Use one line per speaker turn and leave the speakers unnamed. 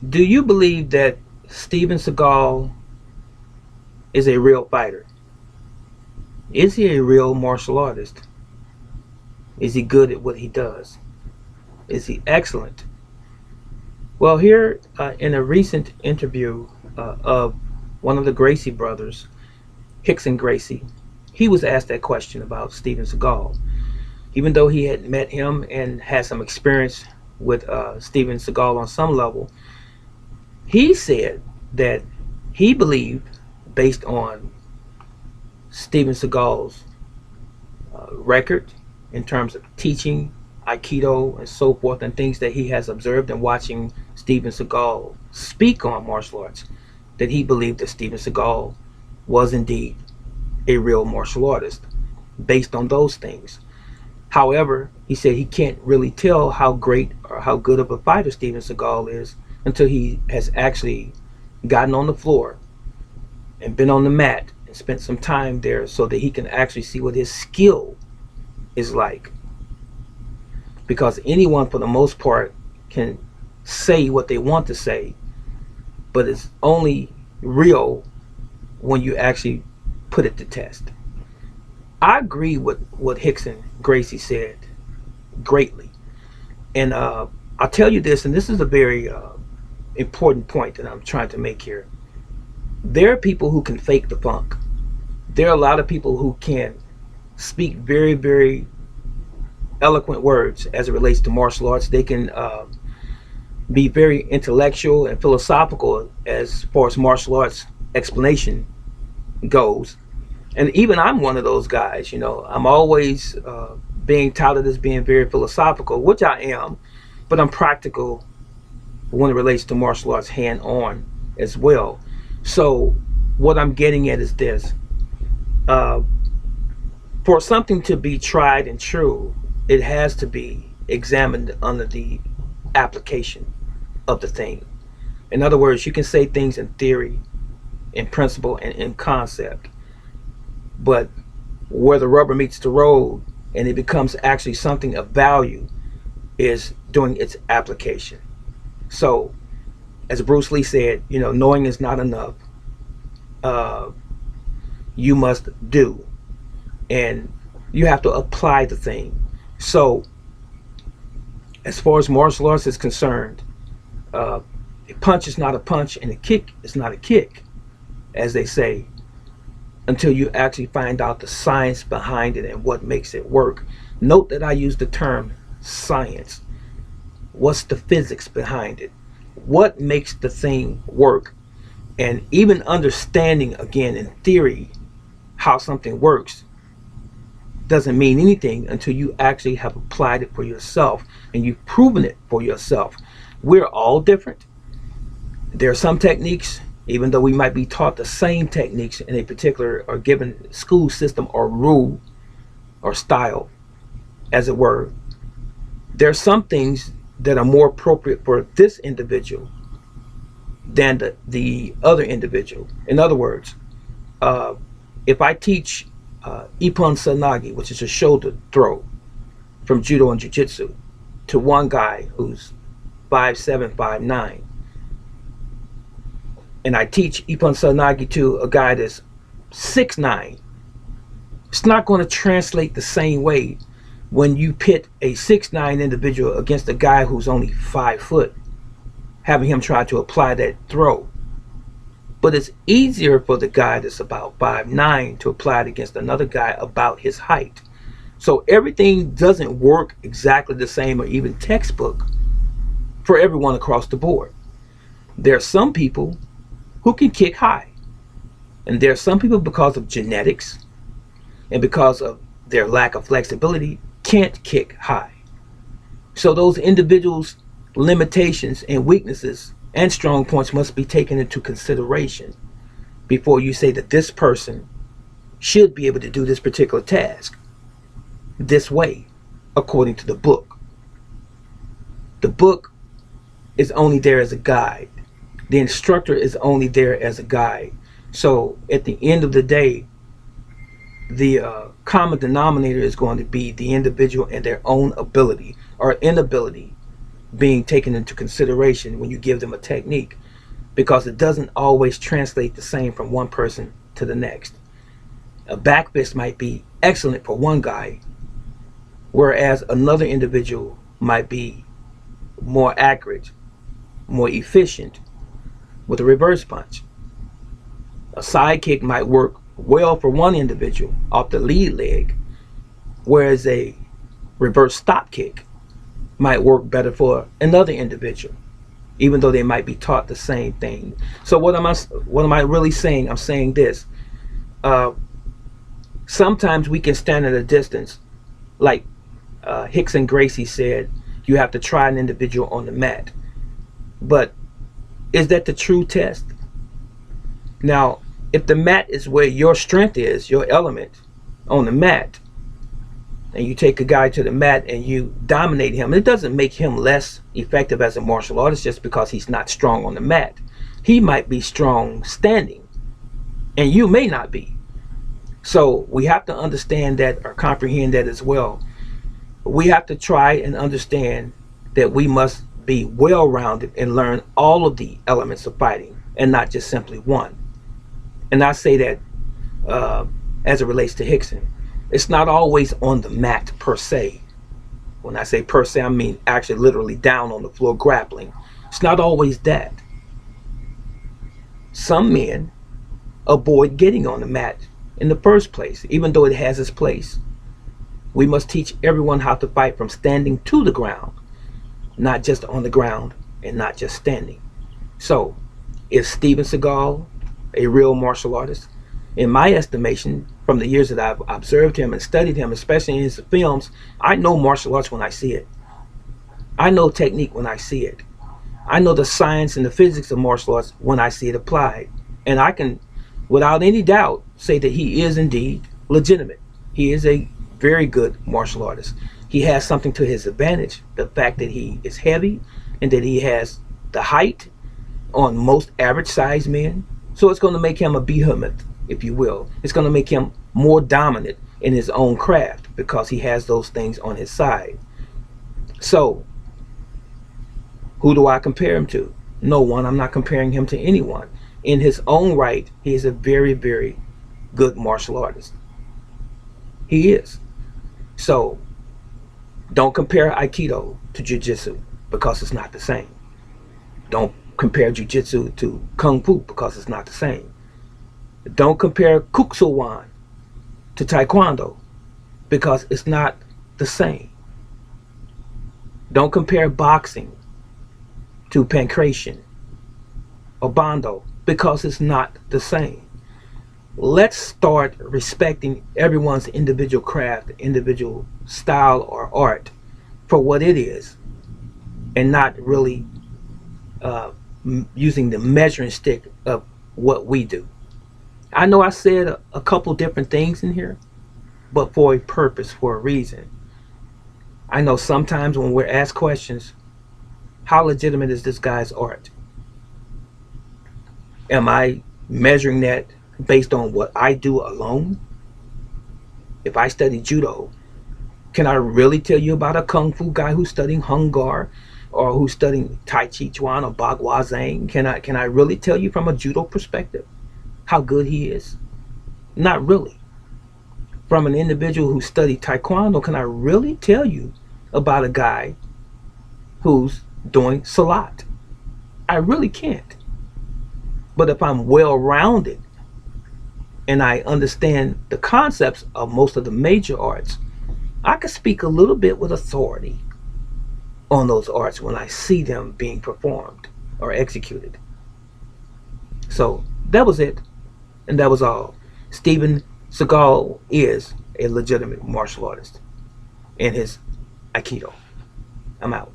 Do you believe that Steven Seagal is a real fighter? Is he a real martial artist? Is he good at what he does? Is he excellent? Well, here in a recent interview of one of the Gracie brothers, Rickson Gracie, he was asked that question about Steven Seagal. Even though he had met him and had some experience with Steven Seagal on some level, he said that he believed, based on Steven Seagal's record in terms of teaching Aikido and so forth, and things that he has observed and watching Steven Seagal speak on martial arts, that he believed that Steven Seagal was indeed a real martial artist based on those things. However, he said he can't really tell how great or how good of a fighter Steven Seagal is until he has actually gotten on the floor and been on the mat and spent some time there so that he can actually see what his skill is like. Because anyone, for the most part, can say what they want to say, but it's only real when you actually put it to test. I agree with what Rickson Gracie said greatly. And I'll tell you this, and this is a very important point that I'm trying to make here. There are people who can fake the funk. There are a lot of people who can speak very, very eloquent words as it relates to martial arts. They can be very intellectual and philosophical as far as martial arts explanation goes. And even I'm one of those guys. I'm always being touted as being very philosophical, which I am, but I'm practical when it relates to martial arts, hand on as well. So what I'm getting at is this. For something to be tried and true, it has to be examined under the application of the thing. In other words, you can say things in theory, in principle, and in concept, but where the rubber meets the road and it becomes actually something of value is during its application. So, as Bruce Lee said, knowing is not enough. You must do, and you have to apply the thing. So, as far as martial arts is concerned, a punch is not a punch and a kick is not a kick, as they say, until you actually find out the science behind it and what makes it work. Note that I use the term science. What's the physics behind it? What makes the thing work? And even understanding, again, in theory, how something works doesn't mean anything until you actually have applied it for yourself and you've proven it for yourself. We're all different. There are some techniques, even though we might be taught the same techniques in a particular or given school system or rule or style, as it were, there are some things that are more appropriate for this individual than the other individual. In other words, if I teach Ippon Sanagi, which is a shoulder throw from Judo and Jiu-Jitsu, to one guy who's 5'7", 5'9", and I teach Ippon Sanagi to a guy that's 6'9", it's not going to translate the same way when you pit a 6'9" individual against a guy who's only 5 foot, having him try to apply that throw. But it's easier for the guy that's about 5'9" to apply it against another guy about his height. So everything doesn't work exactly the same or even textbook for everyone across the board. There are some people who can kick high. And there are some people, because of genetics and because of their lack of flexibility, can't kick high. So those individuals' limitations and weaknesses and strong points must be taken into consideration before you say that this person should be able to do this particular task this way, according to the book. The book is only there as a guide. The instructor is only there as a guide. So at the end of the day, the common denominator is going to be the individual and their own ability or inability being taken into consideration when you give them a technique, because it doesn't always translate the same from one person to the next. A back fist might be excellent for one guy, whereas another individual might be more accurate, more efficient with a reverse punch. A side kick might work well for one individual off the lead leg, whereas a reverse stop kick might work better for another individual, even though they might be taught the same thing. So what am I really saying? I'm saying this. Sometimes we can stand at a distance, like Rickson Gracie said, you have to try an individual on the mat. But is that the true test? Now, if the mat is where your strength is, your element on the mat, and you take a guy to the mat and you dominate him, it doesn't make him less effective as a martial artist just because he's not strong on the mat. He might be strong standing, and you may not be. So we have to understand that, or comprehend that as well. We have to try and understand that we must be well-rounded and learn all of the elements of fighting and not just simply one. And I say that as it relates to Rickson. It's not always on the mat per se. When I say per se, I mean actually literally down on the floor grappling. It's not always that. Some men avoid getting on the mat in the first place, even though it has its place. We must teach everyone how to fight from standing to the ground, not just on the ground and not just standing. So, is Steven Seagal a real martial artist? In my estimation, from the years that I've observed him and studied him, especially in his films, I know martial arts when I see it. I know technique when I see it. I know the science and the physics of martial arts when I see it applied. And I can, without any doubt, say that he is indeed legitimate. He is a very good martial artist. He has something to his advantage, the fact that he is heavy and that he has the height on most average sized men. So it's going to make him a behemoth, if you will. It's going to make him more dominant in his own craft because he has those things on his side. So who do I compare him to? No one. I'm not comparing him to anyone. In his own right, he is a very, very good martial artist. He is. So don't compare Aikido to Jiu-Jitsu because it's not the same. Don't compare Jiu-Jitsu to Kung Fu because it's not the same. Don't compare Kuksuwan to Taekwondo because it's not the same. Don't compare boxing to Pankration or Bando because it's not the same. Let's start respecting everyone's individual craft, individual style or art for what it is, and not really using the measuring stick of what we do. I know I said a couple different things in here, but for a purpose, for a reason. I know sometimes when we're asked questions, how legitimate is this guy's art? Am I measuring that based on what I do alone? If I study judo, can I really tell you about a kung fu guy who's studying Hung Gar or who's studying Tai Chi Chuan or Bagua Zhang? Can I really tell you from a judo perspective how good he is? Not really. From an individual who studied Taekwondo, can I really tell you about a guy who's doing Salat? I really can't. But if I'm well-rounded and I understand the concepts of most of the major arts, I can speak a little bit with authority on those arts when I see them being performed or executed. So that was it, and that was all. Steven Seagal is a legitimate martial artist in his Aikido. I'm out.